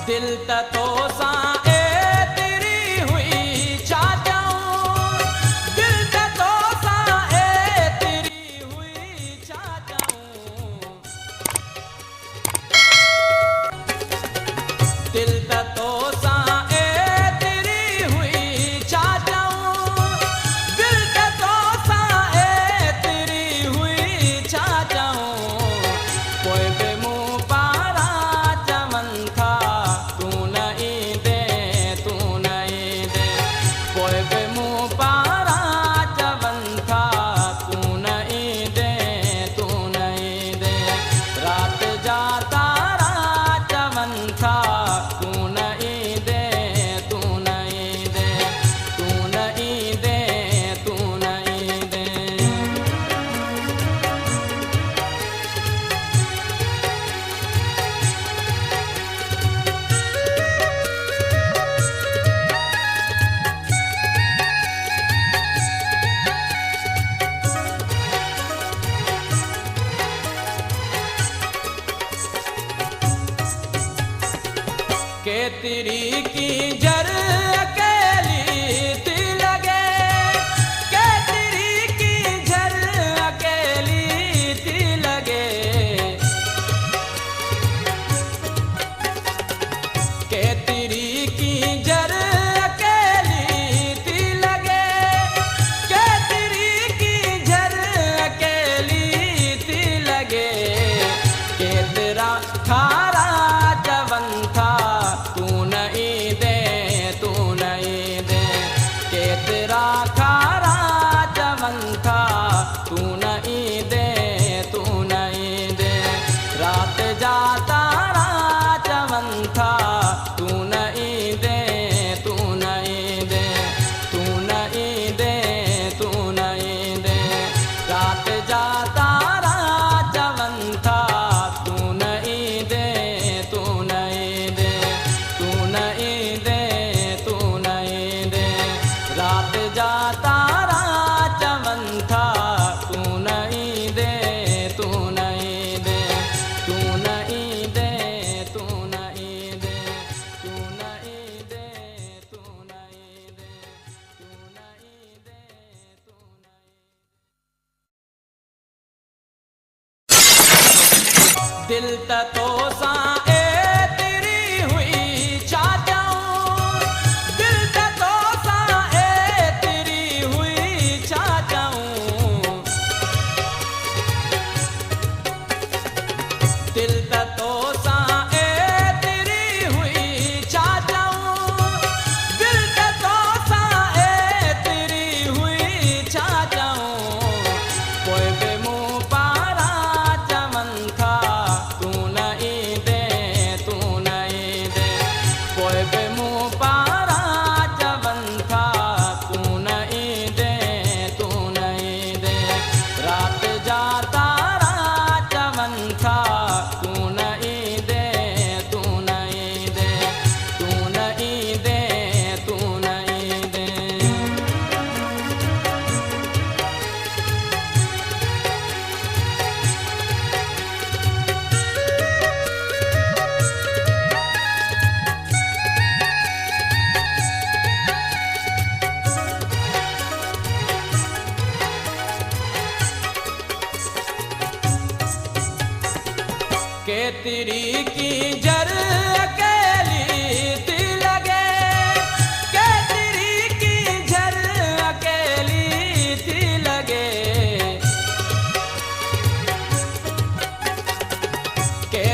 दिल तो सा ए तेरी हुई चा जाऊं, दिल तो सा ए तेरी हुई चा जाऊं, दिल तो सा ए तेरी हुई चा जाऊं, दिल तो सा ए तेरी हुई चा जाऊं, कोई बे मुँह पारा चमन था तू नहीं दे, तू नहीं दे, कोई बे मुँह पारा चमन था तू नहीं दे, तू नहीं दे, रात जाता चमन था तू नहीं दे, तू नहीं दे, तू नहीं दे, तू नहीं दे। के तेरी की जर अकेली थी लगे, के तेरी की जर अकेली थी लगे, के तेरी की जर अकेली थी लगे, के तेरी की जर अकेली थी लगे, के तेरा खारा जवन था तू नहीं दे, तू नहीं दे, के तेरा खारा जवन था तू नहीं दे, तू नहीं दे, रात जाता जवन था तू नहीं दे, तू नहीं दे, तू नहीं दे, तू नहीं दे, रात जाता जवन था तू नहीं दे, तू नहीं दे, तू नहीं दे, तू नहीं दे, रात जाता जवन था तू नहीं दे, तू नहीं दे, तू नहीं दे, तू नहीं दे, तू नहीं दे, तू नहीं दे, तू नहीं दे, तू नहीं। दिल तो सा ए तेरी हुई चा जाऊं, दिल तो सा ए तेरी हुई चा जाऊं, दिल तो सा ए तेरी हुई चा जाऊं, दिल तो सा ए तेरी हुई चा जाऊं, कोई बे मुँह पारा चमन था तू नहीं दे, तू नहीं दे, कोई बे मुँह पारा चमन था तू नहीं दे, तू नहीं दे, रात जाता चमन था तू नहीं दे, तू नहीं दे, तू नहीं दे, तू नहीं दे। के तेरी की जर अकेली थी लगे, के तेरी की जर अकेली थी लगे, के